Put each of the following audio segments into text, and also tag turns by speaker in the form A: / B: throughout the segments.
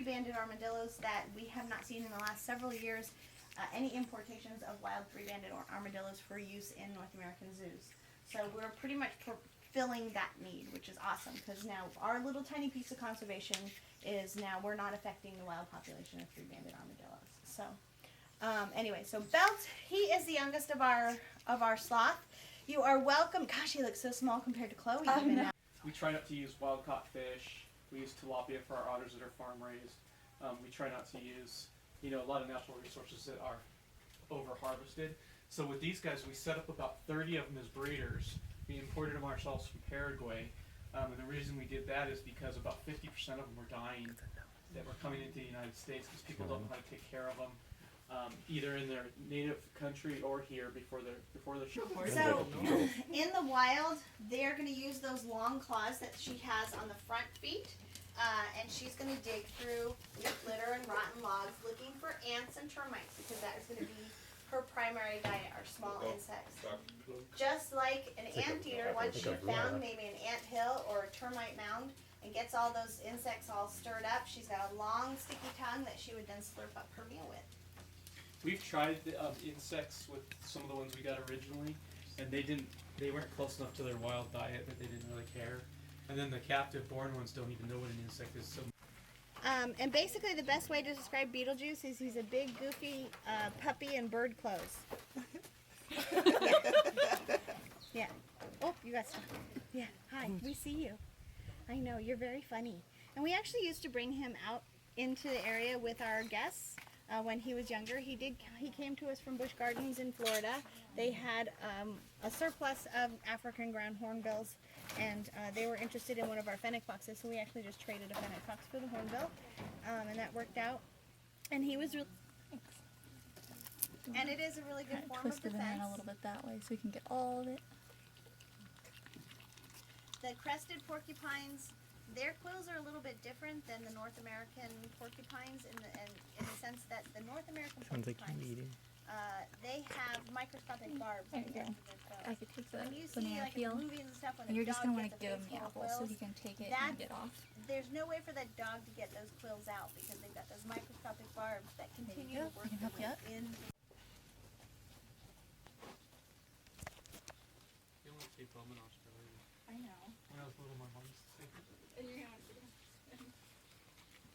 A: three-banded armadillos that we have not seen in the last several years any importations of wild three-banded armadillos for use in North American zoos. So we're pretty much filling that need, which is awesome, because now our little tiny piece of conservation is now we're not affecting the wild population of three-banded armadillos. So anyway, so Belt, he is the youngest of our sloth. You are welcome. Gosh, he looks so small compared to Chloe. Even now.
B: We try not to use wild-caught fish. We use tilapia for our otters that are farm-raised. We try not to use, a lot of natural resources that are over-harvested. So with these guys, we set up about 30 of them as breeders. We imported them ourselves from Paraguay. And the reason we did that is because about 50% of them were dying that were coming into the United States because people don't know how to take care of them, either in their native country or here before they're shipped.
A: So in the wild, they're going to use those long claws that she has on the front feet, and she's going to dig through leaf litter and rotten logs looking for ants and termites, because that is going to be her primary diet, are small insects. Just like an anteater, once she found maybe an ant hill or a termite mound and gets all those insects all stirred up, she's got a long sticky tongue that she would then slurp up her meal with.
B: We've tried the insects with some of the ones we got originally, and they weren't close enough to their wild diet that they didn't really care. And then the captive born ones don't even know what an insect is. So.
A: And basically the best way to describe Beetlejuice is he's a big, goofy puppy in bird clothes. Yeah. Oh, you got stuff. Yeah. Hi, we see you. I know, you're very funny. And we actually used to bring him out into the area with our guests when he was younger. He came to us from Busch Gardens in Florida. They had a surplus of African ground hornbills, and they were interested in one of our fennec foxes, so we actually just traded a fennec fox for the hornbill, and that worked out. And he was really, and it is a really good form of defense.
C: Twisted the hand a little bit that way so we can get all of it.
A: The crested porcupines, their quills are a little bit different than the North American porcupines in the sense that the North American porcupines, they have microscopic barbs.
C: There you go. I could take the
A: When you see
C: banana
A: like
C: peel,
A: in movies and stuff, when
C: and you're
A: the
C: just
A: dog
C: going to
A: gets a
C: give him
A: face
C: the
A: full of
C: apple so
A: quills,
C: he can take it and get off.
A: there's no way for that dog to get those quills out because they've got those microscopic barbs that continue to work
C: I can help you up.
A: in.
B: You only keep them in Australia.
C: I know.
B: When I was little, my mom used to say.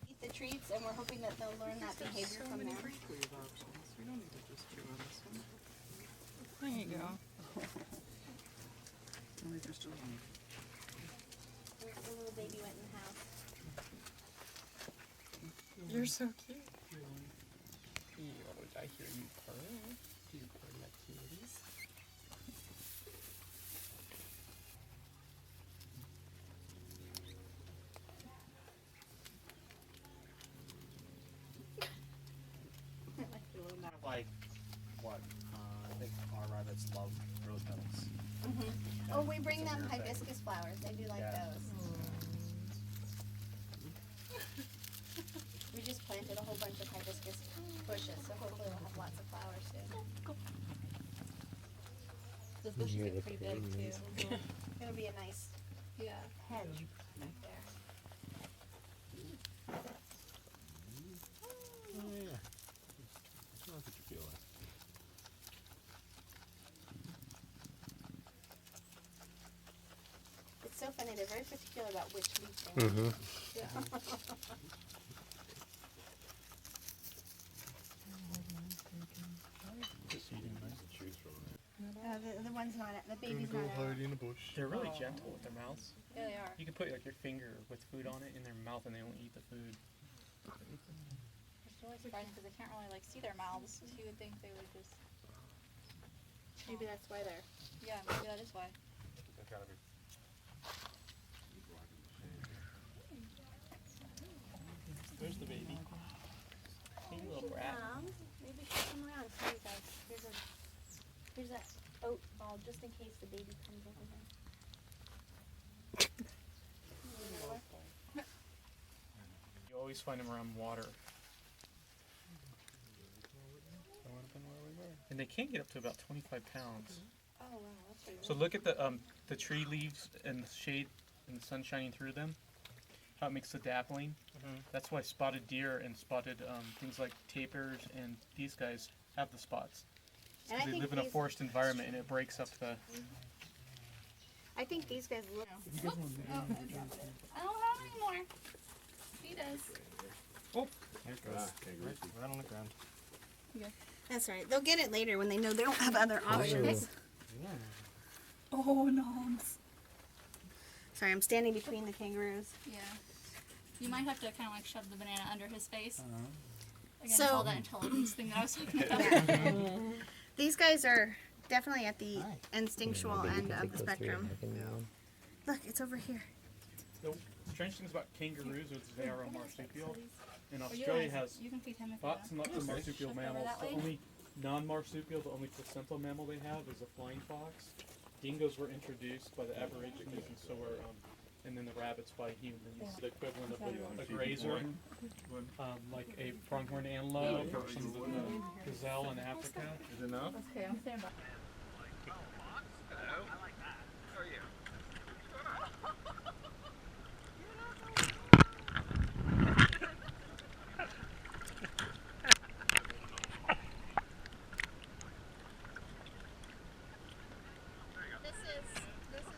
A: Eat the treats, and we're hoping that they'll learn that behavior from there.
D: We don't need to just chew on this one.
C: There you go.
D: Only just a little.
A: The little baby went in the house.
D: You're so cute.
E: I hear you purr. Do you purr like cuties? Like what? I think our rabbits love rose petals.
A: Oh, we bring them hibiscus flowers. They do like those. We just planted a whole bunch of hibiscus bushes, so hopefully we'll have lots of flowers soon.
C: Those bushes get pretty big too.
A: It'll be a nice hedge right there.
E: Oh yeah. How did you feel it?
A: It's so funny. They're very particular about which leaf they want.
E: Just eating nice to choose from there.
A: The one's not. The baby's not. Out.
D: in the bush.
B: They're really gentle with their mouths.
C: Yeah, they are.
B: You can put like your finger with food on it in their mouth, and they won't eat the food.
C: It's really surprising because they can't really like see their mouths. So you would think they would just.
A: Maybe that's why they're.
C: Yeah, maybe that is why.
E: That gotta be.
B: There's the baby. Hey, little brat.
A: Maybe she'll come around. Here, you guys. Here's a oat ball just in case the baby comes over here.
B: You always find them around water. And they can get up to about 25 pounds.
C: Oh wow, that's pretty
B: So look at the tree leaves and the shade and the sun shining through them. how it makes the dappling. That's why spotted deer and spotted things like tapirs and these guys have the spots.
A: And I
B: They
A: think
B: live in a
A: these-
B: forest environment and it breaks up the.
A: I think these guys look.
C: Oh, I dropped it. I don't have any more. He does.
E: There it goes. Right on the ground.
A: That's right. They'll get it later when they know they don't have other options.
C: Oh, noms.
A: Sorry, I'm standing between the kangaroos.
C: Yeah. You might have to kind of like shove the banana under his face. Again,
A: So-
C: it's all that intelligence thing that I was talking about.
A: These guys are definitely at the instinctual end of the spectrum. Look, it's over here.
B: The strange things about kangaroos is they are a marsupial, and
C: Oh,
B: Australia
C: yeah,
B: has
C: you can feed him if
B: lots and lots of marsupial
C: Shift over
B: mammals.
C: that
B: The
C: way.
B: only non-marsupial, the only placental mammal they have is a flying fox. Dingoes were introduced by the Aborigines, and so were, and then the rabbits by humans. The equivalent of a grazer, like a pronghorn antelope or some of the gazelle in Africa.
E: Is it enough?
C: Okay, I'm standing by.
A: This is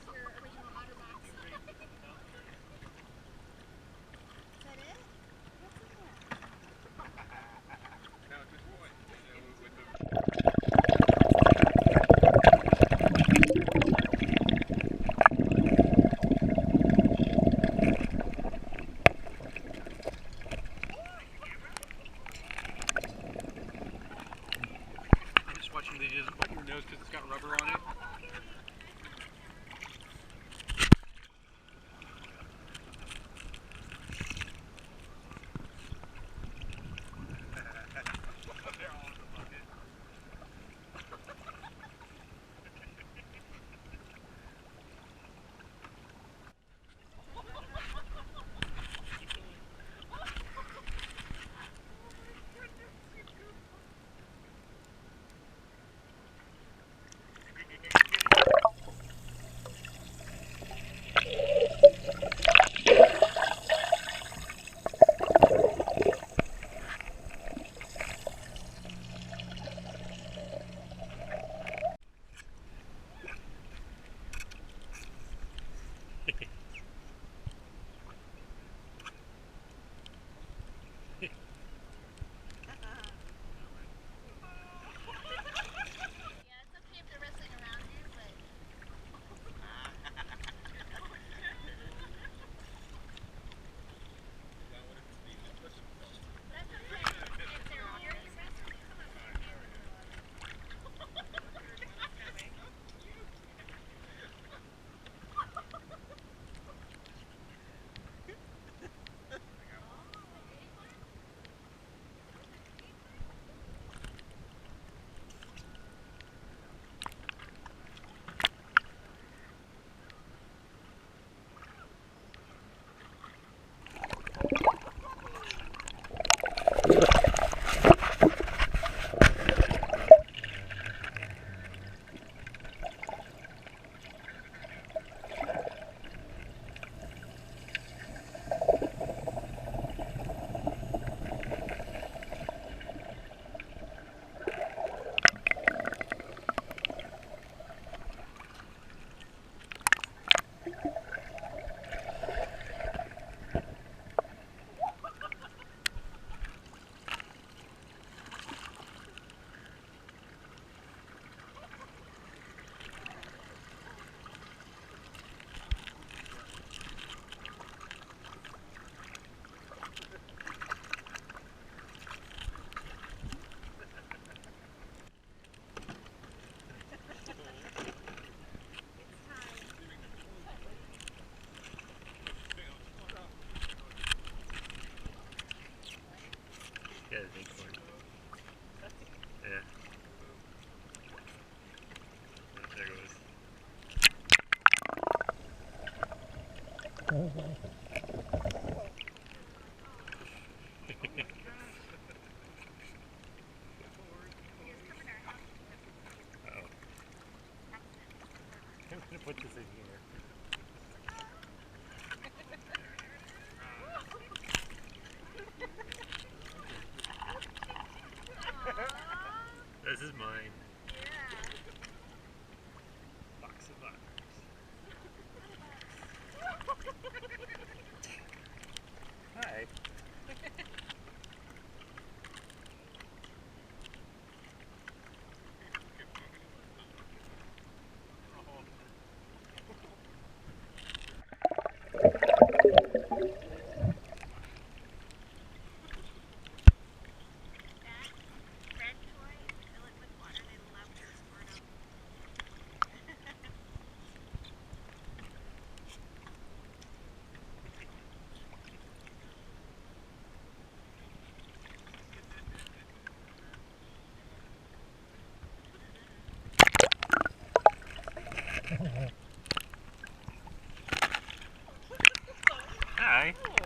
A: your original otter box. Is that it? What's in there?
B: I'm just watching they just bump your nose because it's got rubber on it.
A: Yeah, it's okay if they're wrestling around you, but. That's okay. If they're near you wrestling, come on, stand near
E: Yeah, the acorn. Yeah. There it goes. Uh-oh. I'm gonna put this in here.
F: Bye.